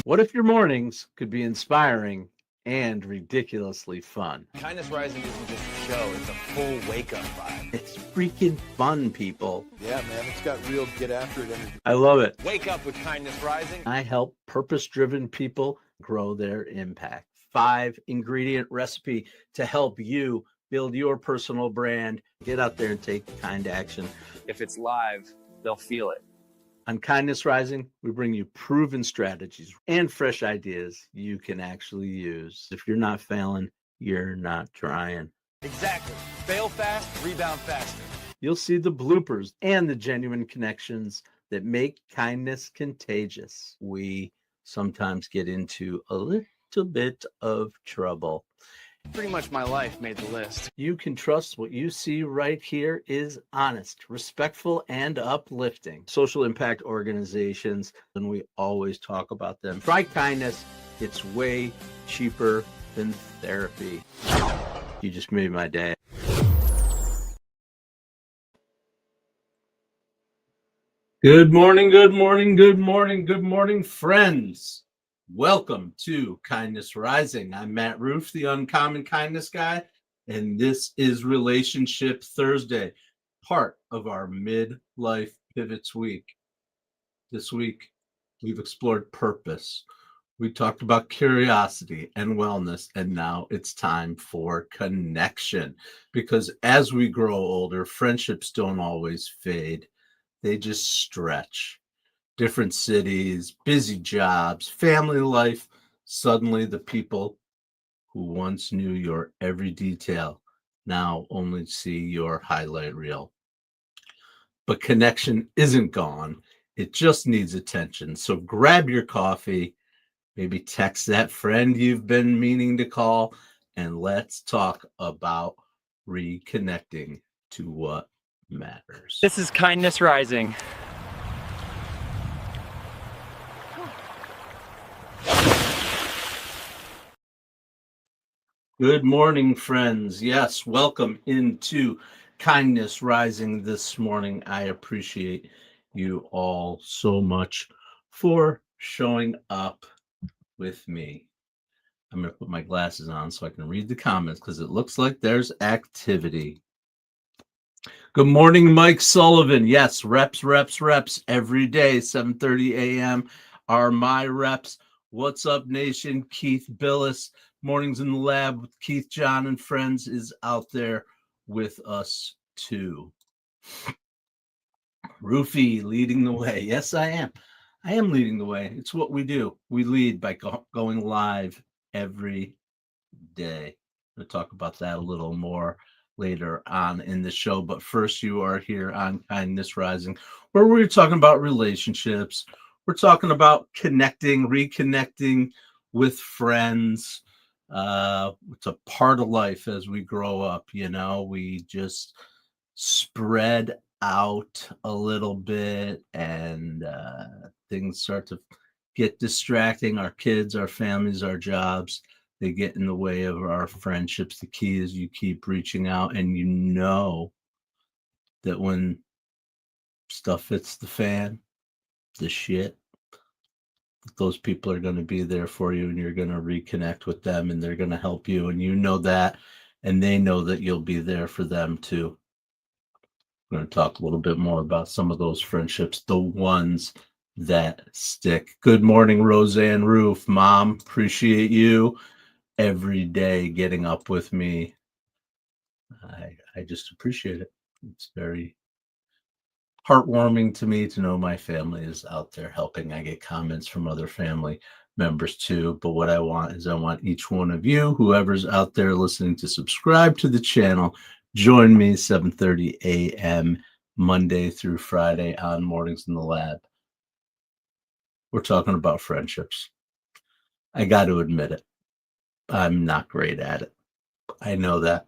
What if your mornings could be inspiring and ridiculously fun? Kindness Rising isn't just a show, it's a full wake-up vibe. It's freaking fun, people. Yeah, man, it's got real get after it energy. I love it. Wake up with Kindness Rising. I help purpose-driven people grow their impact. 5-ingredient recipe to help you build your personal brand. Get out there and take kind action. If it's live, they'll feel it. On Kindness Rising, we bring you proven strategies and fresh ideas you can actually use. If you're not failing, you're not trying. Exactly. Fail fast, rebound faster. You'll see the bloopers and the genuine connections that make kindness contagious. We sometimes get into a little bit of trouble. Pretty much my life made the list. You can trust what you see right here is honest, respectful, and uplifting. Social impact organizations, and we always talk about them. Try kindness. It's way cheaper than therapy. You just made my day. Good morning, good morning, good morning, good morning, friends. Welcome to Kindness Rising. I'm Matt Rouff, the Uncommon Kindness Guy, and this is Relationship Thursday, part of our Midlife Pivots Week. This week, we've explored purpose. We talked about curiosity and wellness, and now it's time for connection. Because as we grow older, friendships don't always fade. They just stretch. Different cities, busy jobs, family life. Suddenly, the people who once knew your every detail now only see your highlight reel. But connection isn't gone. It just needs attention. So grab your coffee, maybe text that friend you've been meaning to call, and let's talk about reconnecting to what matters. This is Kindness Rising. Good morning, friends. Yes, welcome into Kindness Rising this morning. I appreciate you all so much for showing up with me. I'm going to put my glasses on so I can read the comments because it looks like there's activity. Good morning, Mike Sullivan. Yes, reps every day, 7:30 a.m. are my reps. What's up, nation? Keith Billis, Mornings in the Lab with Keith, John, and friends is out there with us too. Roofy leading the way. Yes, I am. I am leading the way. It's what we do. We lead by going live every day. We'll talk about that a little more later on in the show. But first, you are here on Kindness Rising, where we're talking about relationships. We're talking about connecting, reconnecting with friends. It's a part of life as we grow up. You know, we just spread out a little bit and things start to get distracting. Our kids, our families, our jobs, they get in the way of our friendships. The key is you keep reaching out, and you know that when stuff hits the fan, the shit, those people are going to be there for you, and you're going to reconnect with them, and they're going to help you, and you know that, and they know that you'll be there for them too. We're going to talk a little bit more about some of those friendships, the ones that stick. Good morning, Roseanne Rouff. Mom, appreciate you every day getting up with me. I just appreciate it. It's very heartwarming to me to know my family is out there helping. I get comments from other family members too, but what I want is I want each one of you, whoever's out there listening, to subscribe to the channel. Join me 7:30 a.m. Monday through Friday on Mornings in the Lab. We're talking about friendships. I got to admit it. I'm not great at it. I know that.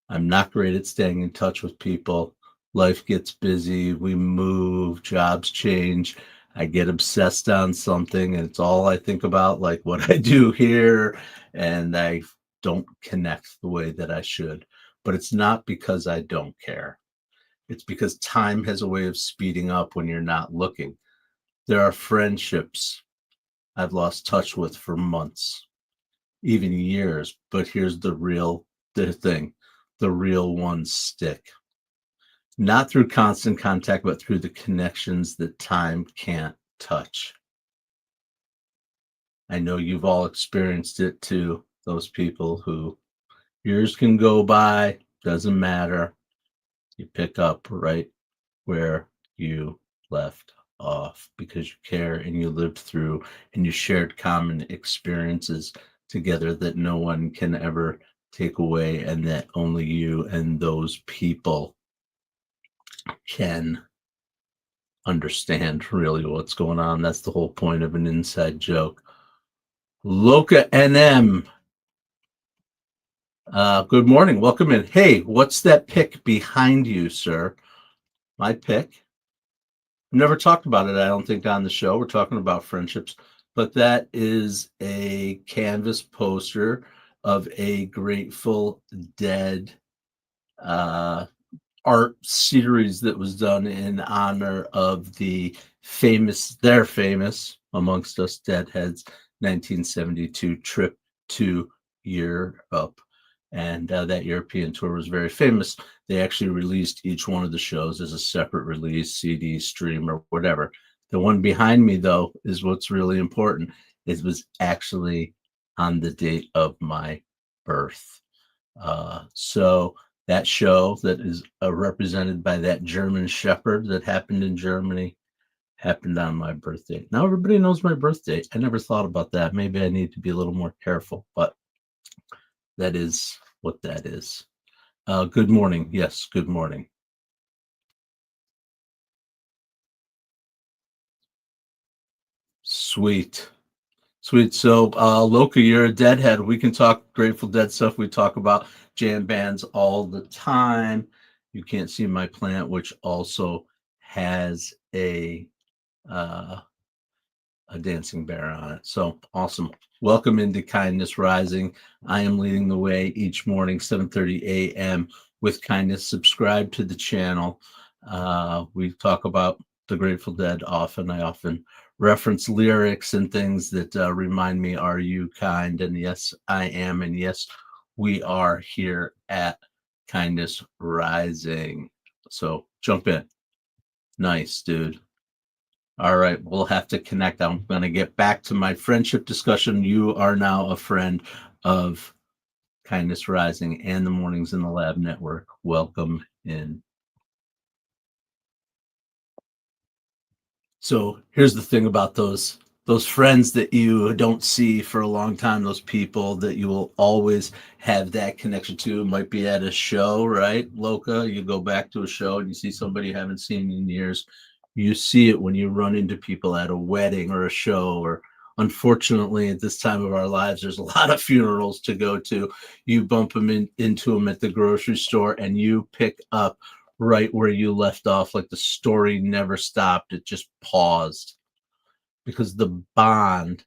I'm not great at staying in touch with people. Life gets busy. We move, jobs change. I get obsessed on something, and it's all I think about, like what I do here, and I don't connect the way that I should. But it's not because I don't care. It's because time has a way of speeding up when you're not looking. There are friendships I've lost touch with for months, even years. But here's the thing, the real ones stick. Not through constant contact, but through the connections that time can't touch. I know you've all experienced it too. Those people who years can go by, doesn't matter. You pick up right where you left off because you care and you lived through and you shared common experiences together that no one can ever take away, and that only you and those people can understand really what's going on. That's the whole point of an inside joke. Loca NM. Good morning. Welcome in. Hey, what's that pic behind you, sir? My pic? Never talked about it, I don't think, on the show. We're talking about friendships, but that is a canvas poster of a Grateful Dead art series that was done in honor of their famous, amongst us deadheads, 1972 trip to Europe. And that European tour was very famous. They actually released each one of the shows as a separate release, CD, stream, or whatever. The one behind me, though, is what's really important. It was actually on the date of my birth. So that show that is represented by that German Shepherd that happened in Germany happened on my birthday. Now everybody knows my birthday. I never thought about that. Maybe I need to be a little more careful, but that is what that is. Good morning. Yes, good morning. Sweet. Sweet. So, Loka, you're a Deadhead. We can talk Grateful Dead stuff. We talk about jam bands all the time. You can't see my plant, which also has a dancing bear on it. So awesome. Welcome into Kindness Rising. I am leading the way each morning, 7:30 a.m. with kindness. Subscribe to the channel. We talk about the Grateful Dead often. I often reference lyrics and things that remind me, are you kind? And yes, I am. And yes, we are here at Kindness Rising. So jump in. Nice, dude. All right, we'll have to connect. I'm going to get back to my friendship discussion. You are now a friend of Kindness Rising and the Mornings in the Lab Network. Welcome in. So here's the thing about those friends that you don't see for a long time, those people that you will always have that connection to. It might be at a show, right, Loka? You go back to a show and you see somebody you haven't seen in years. You see it when you run into people at a wedding or a show, or unfortunately at this time of our lives, there's a lot of funerals to go to. You bump into them at the grocery store and you pick up right where you left off, like the story never stopped. It just paused because the bond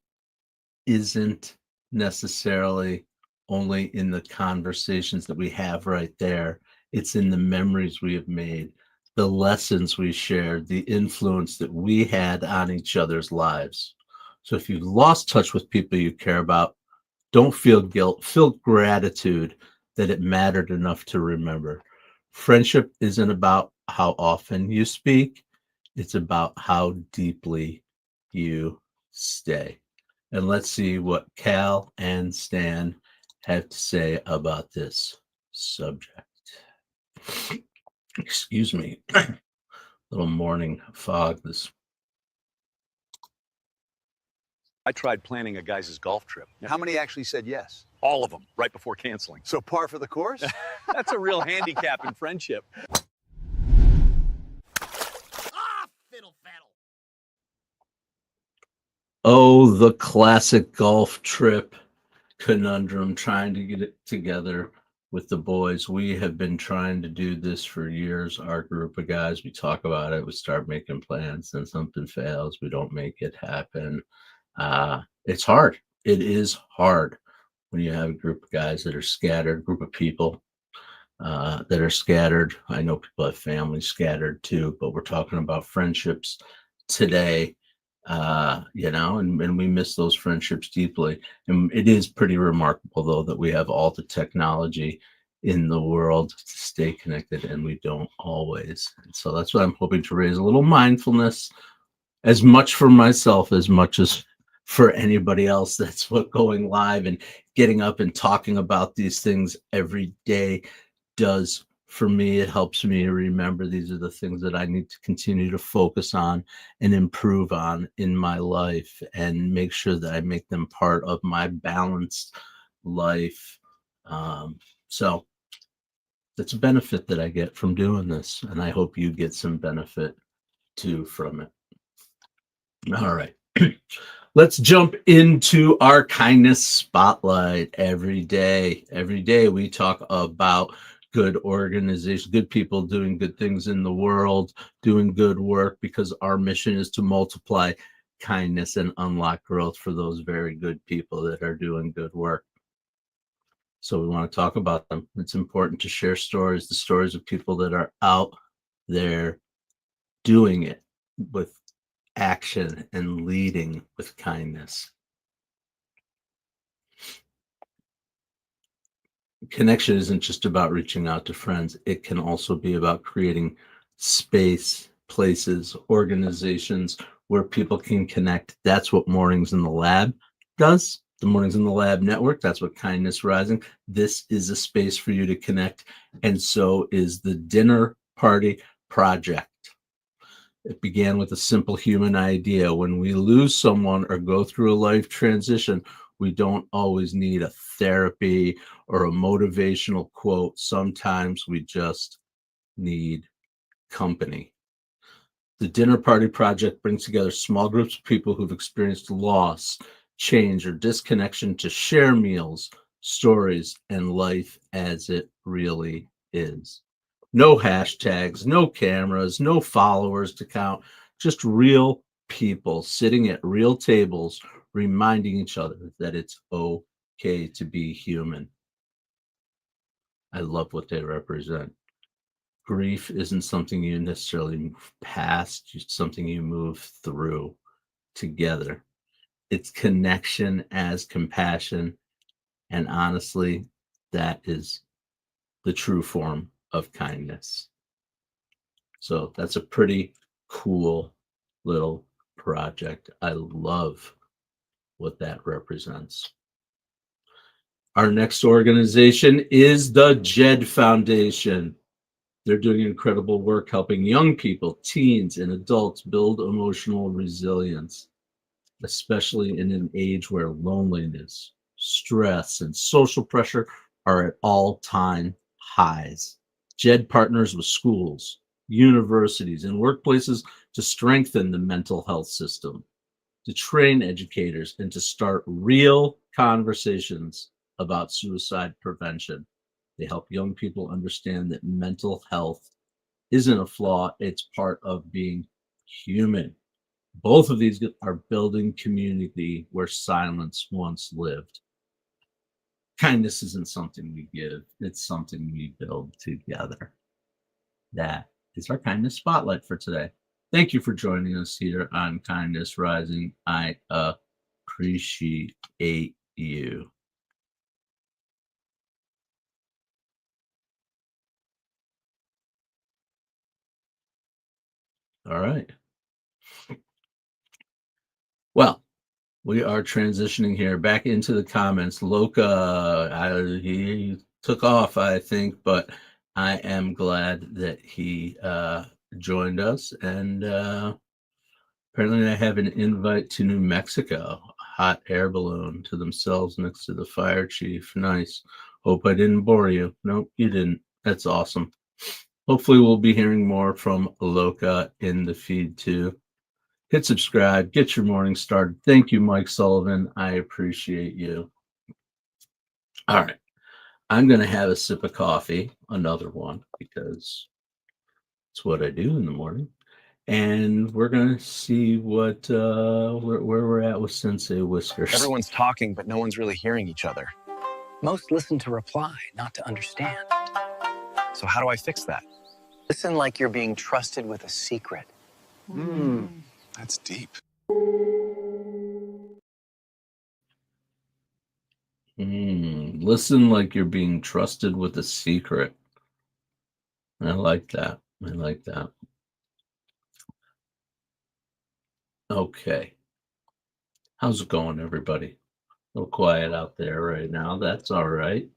isn't necessarily only in the conversations that we have right there. It's in the memories we have made, the lessons we shared, the influence that we had on each other's lives. So if you've lost touch with people you care about, don't feel guilt, feel gratitude that it mattered enough to remember. Friendship isn't about how often you speak, it's about how deeply you stay. And let's see what Cal and Stan have to say about this subject. Excuse me. Little morning fog this. I tried planning a guy's golf trip. How many actually said yes? All of them, right before canceling. So par for the course? That's a real handicap in friendship. Fiddle faddle. Oh, the classic golf trip conundrum, trying to get it together with the boys. We have been trying to do this for years. Our group of guys, we talk about it, we start making plans, then something fails, we don't make it happen. It's hard. It is hard when you have a group of guys that are scattered, group of people that are scattered. I know people have families scattered too, but we're talking about friendships today. and we miss those friendships deeply. And it is pretty remarkable, though, that we have all the technology in the world to stay connected, and we don't always. And so that's what I'm hoping to raise a little mindfulness, as much for myself as much as for anybody else. That's what going live and getting up and talking about these things every day does for me. It helps me remember these are the things that I need to continue to focus on and improve on in my life, and make sure that I make them part of my balanced life. So that's a benefit that I get from doing this, and I hope you get some benefit too from it. All right. Let's jump into our kindness spotlight. Every day we talk about good organization, good people doing good things in the world, doing good work, because our mission is to multiply kindness and unlock growth for those very good people that are doing good work. So we want to talk about them. It's important to share stories, the stories of people that are out there doing it with action and leading with kindness. Connection isn't just about reaching out to friends. It can also be about creating space, places, organizations where people can connect. That's what Mornings in the Lab does. The Mornings in the Lab network, that's what Kindness Rising. This is a space for you to connect, and so is the Dinner Party Project. It began with a simple human idea. When we lose someone or go through a life transition, we don't always need a therapy or a motivational quote. Sometimes we just need company. The Dinner Party Project brings together small groups of people who've experienced loss, change, or disconnection to share meals, stories, and life as it really is. No hashtags, no cameras, no followers to count, just real people sitting at real tables, reminding each other that it's okay to be human. I love what they represent. Grief isn't something you necessarily move past, it's something you move through together. It's connection as compassion. And honestly, that is the true form of kindness. So that's a pretty cool little project. I love what that represents. Our next organization is the JED Foundation. They're doing incredible work helping young people, teens, and adults build emotional resilience, especially in an age where loneliness, stress, and social pressure are at all-time highs. JED partners with schools, universities, and workplaces to strengthen the mental health system, to train educators, and to start real conversations about suicide prevention. They help young people understand that mental health isn't a flaw, it's part of being human. Both of these are building community where silence once lived. Kindness isn't something we give, it's something we build together. That is our kindness spotlight for today. Thank you for joining us here on Kindness Rising. I appreciate you. All right. Well, we are transitioning here back into the comments. Loka, he took off, I think, but I am glad that he joined us. And apparently, I have an invite to New Mexico, a hot air balloon to themselves next to the fire chief. Nice. Hope I didn't bore you. Nope, you didn't. That's awesome. Hopefully, we'll be hearing more from Loka in the feed too. Hit subscribe, get your morning started. Thank you, Mike Sullivan. I appreciate you. All right. I'm going to have a sip of coffee, another one, because it's what I do in the morning. And we're going to see what where we're at with Sensei Whiskers. Everyone's talking, but no one's really hearing each other. Most listen to reply, not to understand. So how do I fix that? Listen like you're being trusted with a secret. That's deep. Listen like you're being trusted with a secret. I like that. I like that. Okay. How's it going, everybody? A little quiet out there right now. That's all right.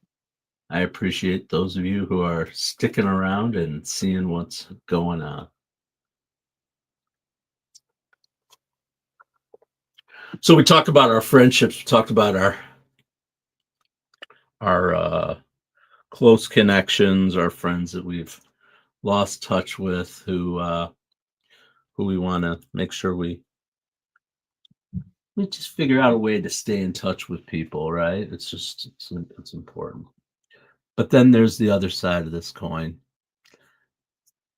I appreciate those of you who are sticking around and seeing what's going on. So we talked about our friendships. We talked about our close connections, our friends that we've lost touch with, who we want to make sure we just figure out a way to stay in touch with people, right? It's important. But then there's the other side of this coin.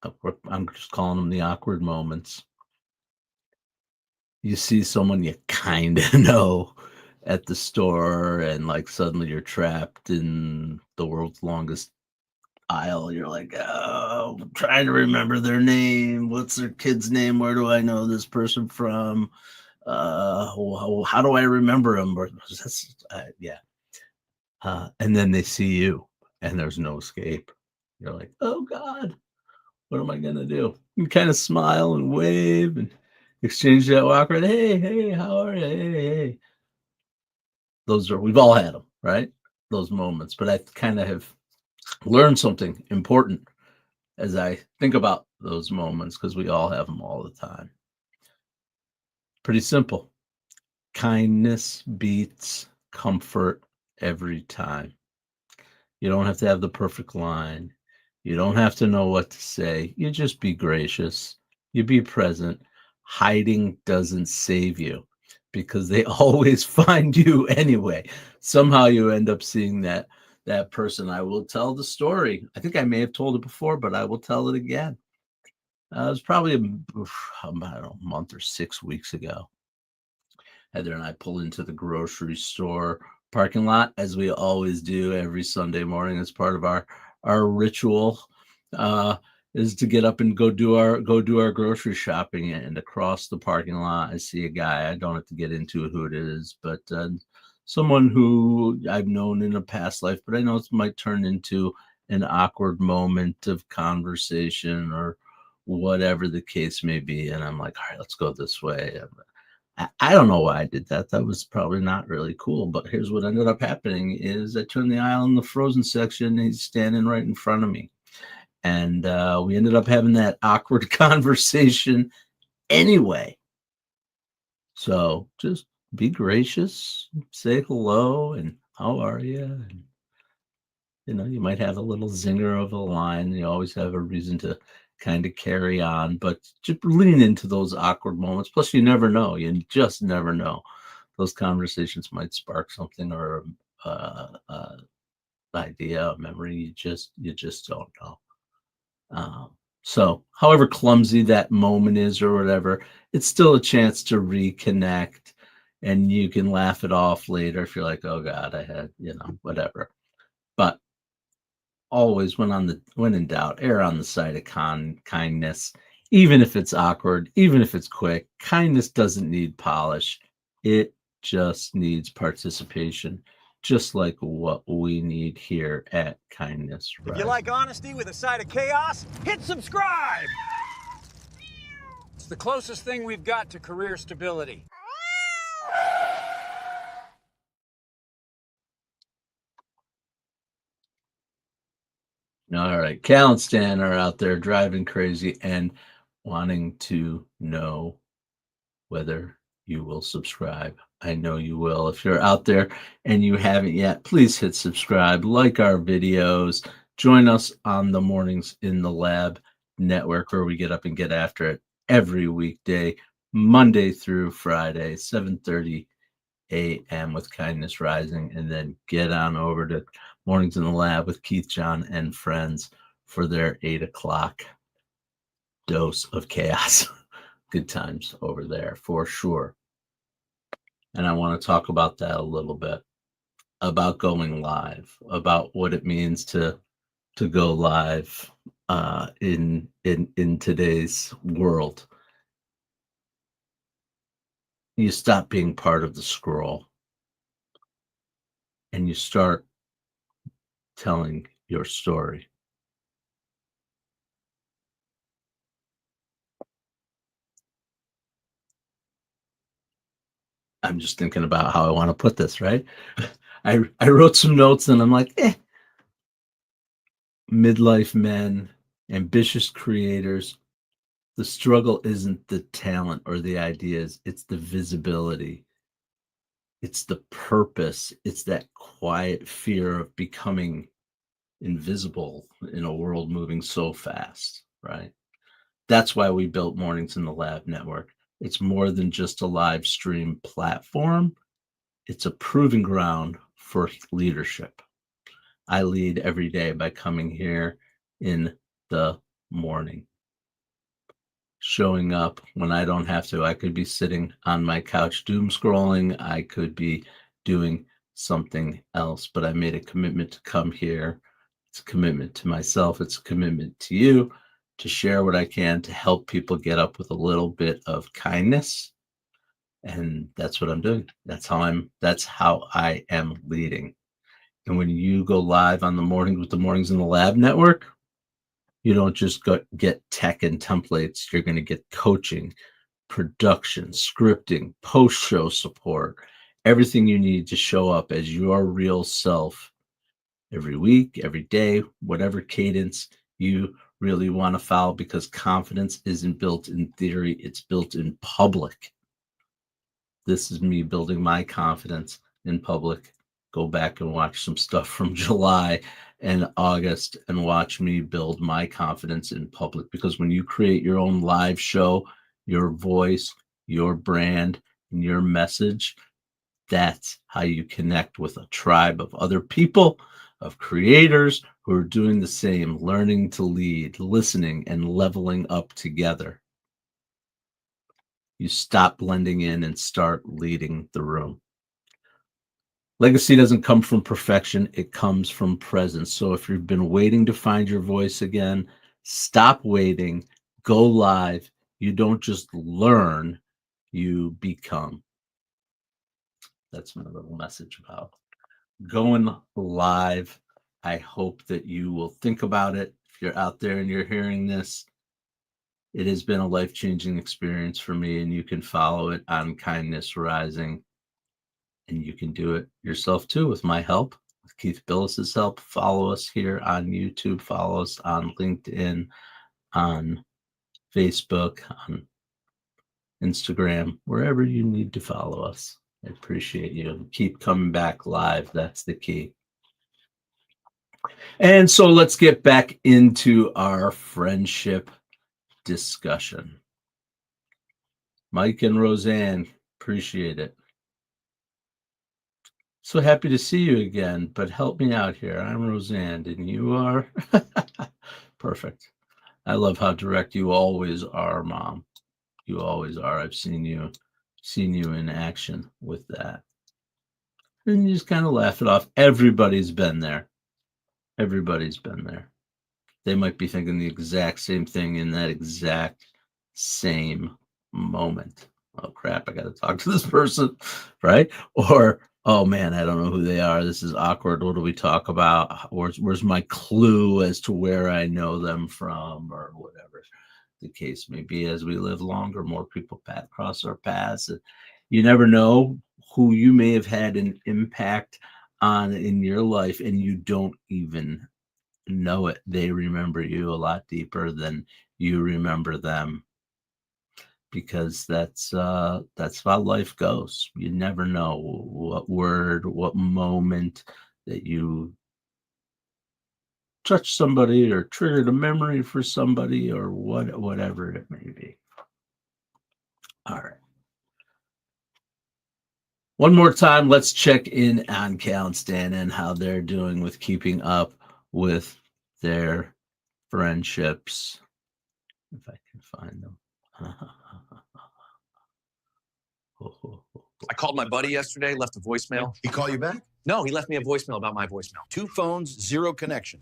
I'm just calling them the awkward moments. You see someone you kind of know at the store, and like suddenly you're trapped in the world's longest aisle. You're like, oh, I'm trying to remember their name. What's their kid's name? Where do I know this person from? How do I remember them? Yeah. And then they see you, and there's no escape. You're like, oh God, what am I gonna do? You kind of smile and wave and exchange that awkward, hey, how are you? Hey. We've all had them, right? Those moments. But I kind of have learned something important as I think about those moments, because we all have them all the time. Pretty simple. Kindness beats comfort every time. You don't have to have the perfect line. You don't have to know what to say. You just be gracious. You be present. Hiding doesn't save you, because they always find you anyway. Somehow you end up seeing that person. I will tell the story. I think I may have told it before, but I will tell it again. It was probably I don't know, a month or 6 weeks ago. Heather and I pull into the grocery store parking lot, as we always do every Sunday morning as part of our ritual, uh, is to get up and go do our grocery shopping. And across the parking lot, I see a guy. I don't have to get into who it is, but someone who I've known in a past life, but I know it might turn into an awkward moment of conversation or whatever the case may be. And I'm like, all right, let's go this way. I don't know why I did that. That was probably not really cool. But here's what ended up happening: is I turned the aisle in the frozen section, and he's standing right in front of me. And we ended up having that awkward conversation anyway. So just be gracious, say hello, and how are you? And, you might have a little zinger of a line. You always have a reason to kind of carry on, but just lean into those awkward moments. Plus, you never know. You just never know. Those conversations might spark something, or idea, a memory. You just don't know. So, however clumsy that moment is, or whatever, it's still a chance to reconnect, and you can laugh it off later if you're like, oh God, I had, whatever. But always, when in doubt, err on the side of kindness. Even if it's awkward, even if it's quick, kindness doesn't need polish. It just needs participation, just like what we need here at Kindness If you Rising. like honesty with a side of chaos, hit subscribe! It's the closest thing we've got to career stability. All right, Cal and Stan are out there driving crazy and wanting to know whether you will subscribe. I know you will. If you're out there and you haven't yet, please hit subscribe, like our videos, join us on the Mornings in the Lab network, where we get up and get after it every weekday, Monday through Friday, 7:30 a.m. with Kindness Rising, and then get on over to Mornings in the Lab with Keith, John, and friends for their 8 o'clock dose of chaos. Good times over there for sure. And I want to talk about that a little bit, about going live, about what it means to go live in today's world. You stop being part of the scroll and you start telling your story. I'm just thinking about how I want to put this, right? I wrote some notes and I'm like, midlife men, ambitious creators. The struggle isn't the talent or the ideas, it's the visibility. It's the purpose. It's that quiet fear of becoming invisible in a world moving so fast, right? That's why we built Mornings in the Lab Network. It's more than just a live stream platform, it's a proving ground for leadership. I lead every day by coming here in the morning, showing up when I don't have to. I could be sitting on my couch doom scrolling, I could be doing something else, but I made a commitment to come here. It's a commitment to myself, it's a commitment to you to share what I can to help people get up with a little bit of kindness. And that's what I'm doing. That's how I am leading. And when you go live on the mornings with the Mornings in the Lab Network, you don't just get tech and templates. You're going to get coaching, production, scripting, post-show support, everything you need to show up as your real self every week, every day, whatever cadence you really want to follow, because confidence isn't built in theory, it's built in public. This is me building my confidence in public. Go back and watch some stuff from July and August and watch me build my confidence in public. Because when you create your own live show, your voice, your brand, and your message, that's how you connect with a tribe of other people, of creators who are doing the same, learning to lead, listening, and leveling up together. You stop blending in and start leading the room. Legacy doesn't come from perfection, it comes from presence. So if you've been waiting to find your voice again, stop waiting, go live. You don't just learn, you become. That's my little message about going live. I hope that you will think about it. If you're out there and you're hearing this, it has been a life-changing experience for me, and you can follow it on Kindness Rising. And you can do it yourself too with my help, with Keith Billis's help. Follow us here on YouTube, follow us on LinkedIn, on Facebook, on Instagram, wherever you need to follow us. I appreciate you. Keep coming back live. That's the key. And so let's get back into our friendship discussion. Mike and Roseanne, appreciate it. So happy to see you again, but help me out here. I'm Roseanne, and you are? Perfect. I love how direct you always are, Mom. You always are. I've seen you in action with that. And you just kind of laugh it off. Everybody's been there. Everybody's been there. They might be thinking the exact same thing in that exact same moment. Oh crap, I got to talk to this person, right? Or, oh man, I don't know who they are. This is awkward. What do we talk about? Where's my clue as to where I know them from, or whatever the case may be. As we live longer, more people cross our paths. You never know who you may have had an impact on in your life, and you don't even know it. They remember you a lot deeper than you remember them, because that's how life goes. You never know what word, what moment that you touched somebody or triggered a memory for somebody, or whatever it may be. All right. One more time, let's check in on Cal and Stan and how they're doing with keeping up with their friendships. If I can find them. I called my buddy yesterday, left a voicemail. He call you back? No, he left me a voicemail about my voicemail. 2 phones, 0 connection.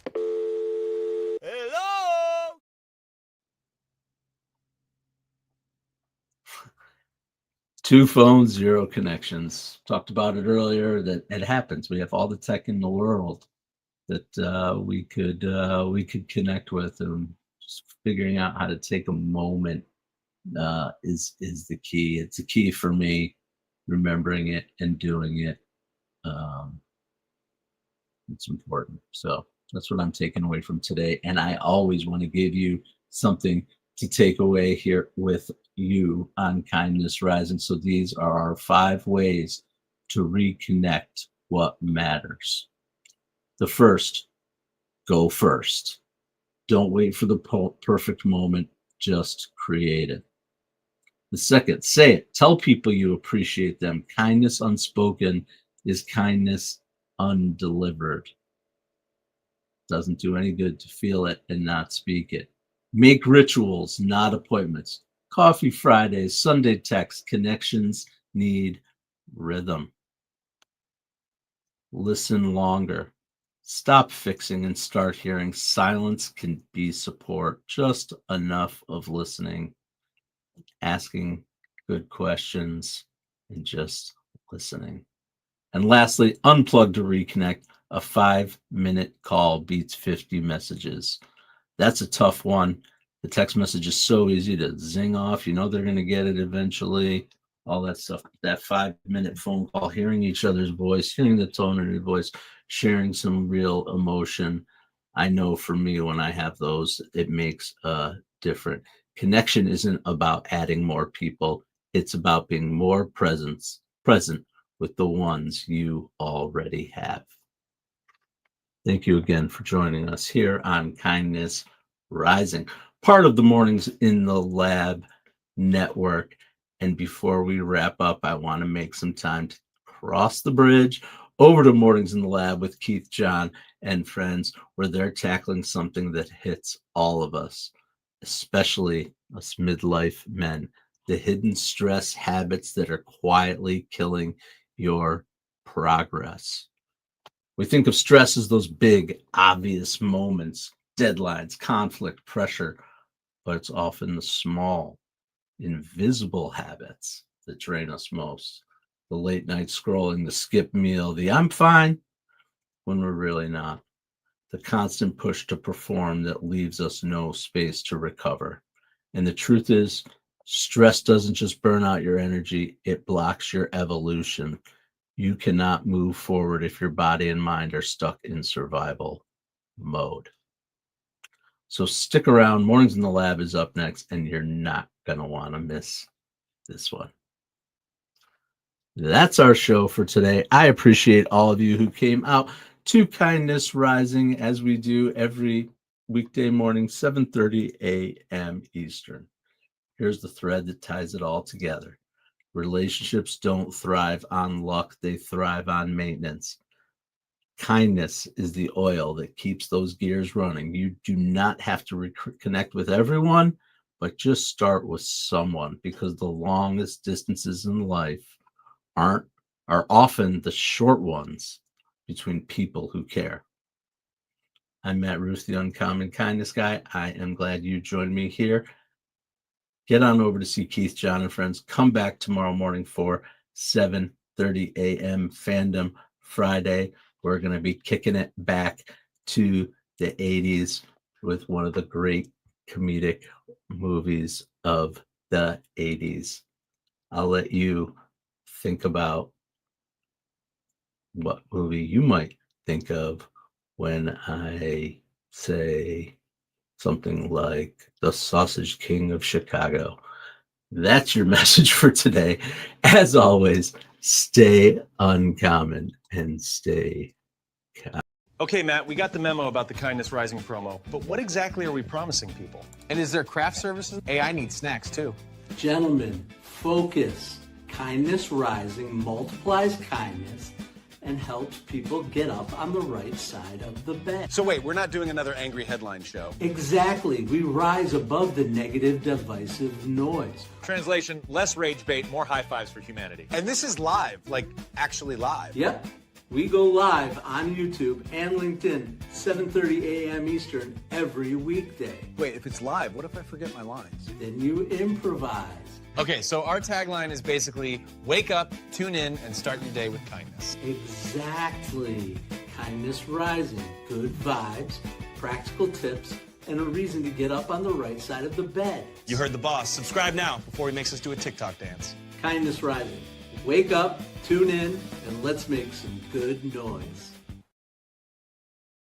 2 phones, 0 connections. Talked about it earlier that it happens. We have all the tech in the world that we could connect with, and just figuring out how to take a moment is the key. It's a key for me, remembering it and doing it. Um, it's important. So that's what I'm taking away from today. And I always want to give you something to take away here with you on Kindness Rising. So these are our 5 ways to reconnect what matters. The first, go first. Don't wait for the perfect moment, just create it. The second, say it. Tell people you appreciate them. Kindness unspoken is kindness undelivered. Doesn't do any good to feel it and not speak it. Make rituals, not appointments. Coffee Fridays, Sunday text, connections need rhythm. Listen longer. Stop fixing and start hearing. Silence can be support. Just enough of listening, asking good questions, and just listening. And lastly, unplug to reconnect. A 5-minute call beats 50 messages. That's a tough one. The text message is so easy to zing off. You know they're going to get it eventually. All that stuff. That 5-minute phone call, hearing each other's voice, hearing the tone of your voice, sharing some real emotion. I know for me, when I have those, it makes a difference. Connection isn't about adding more people. It's about being more present with the ones you already have. Thank you again for joining us here on Kindness Rising, part of the Mornings in the Lab network. And before we wrap up, I want to make some time to cross the bridge over to Mornings in the Lab with Keith, John, and friends, where they're tackling something that hits all of us, especially us midlife men, the hidden stress habits that are quietly killing your progress. We think of stress as those big, obvious moments, deadlines, conflict, pressure, but it's often the small, invisible habits that drain us most. The late night scrolling, the skip meal, the I'm fine when we're really not. The constant push to perform that leaves us no space to recover. And the truth is, stress doesn't just burn out your energy, it blocks your evolution. You cannot move forward if your body and mind are stuck in survival mode. So stick around. Mornings in the Lab is up next, and you're not going to want to miss this one. That's our show for today. I appreciate all of you who came out to Kindness Rising, as we do every weekday morning, 7:30 a.m. Eastern. Here's the thread that ties it all together. Relationships don't thrive on luck, they thrive on maintenance. Kindness is the oil that keeps those gears running. You do not have to connect with everyone, but just start with someone, because the longest distances in life are often the short ones between people who care. I'm Matt Rouff, the Uncommon Kindness Guy. I am glad you joined me here. Get on over to see Keith, John, and friends. Come back tomorrow morning for 7:30 a.m. Fandom Friday. We're going to be kicking it back to the 80s with one of the great comedic movies of the 80s. I'll let you think about what movie you might think of when I say something like The Sausage King of Chicago. That's your message for today. As always, stay uncommon and stay kind. Okay, Matt, we got the memo about the Kindness Rising promo, but what exactly are we promising people? And is there craft services? Hey, I need snacks too. Gentlemen, focus. Kindness Rising multiplies kindness and helps people get up on the right side of the bed. So wait, we're not doing another angry headline show. Exactly. We rise above the negative, divisive noise. Translation, less rage bait, more high fives for humanity. And this is live, like actually live. Yep. We go live on YouTube and LinkedIn, 7:30 a.m. Eastern every weekday. Wait, if it's live, what if I forget my lines? Then you improvise. Okay, so our tagline is basically wake up, tune in, and start your day with kindness. Exactly. Kindness rising, good vibes, practical tips, and a reason to get up on the right side of the bed. You heard the boss. Subscribe now before he makes us do a TikTok dance. Kindness rising. Wake up, tune in, and let's make some good noise.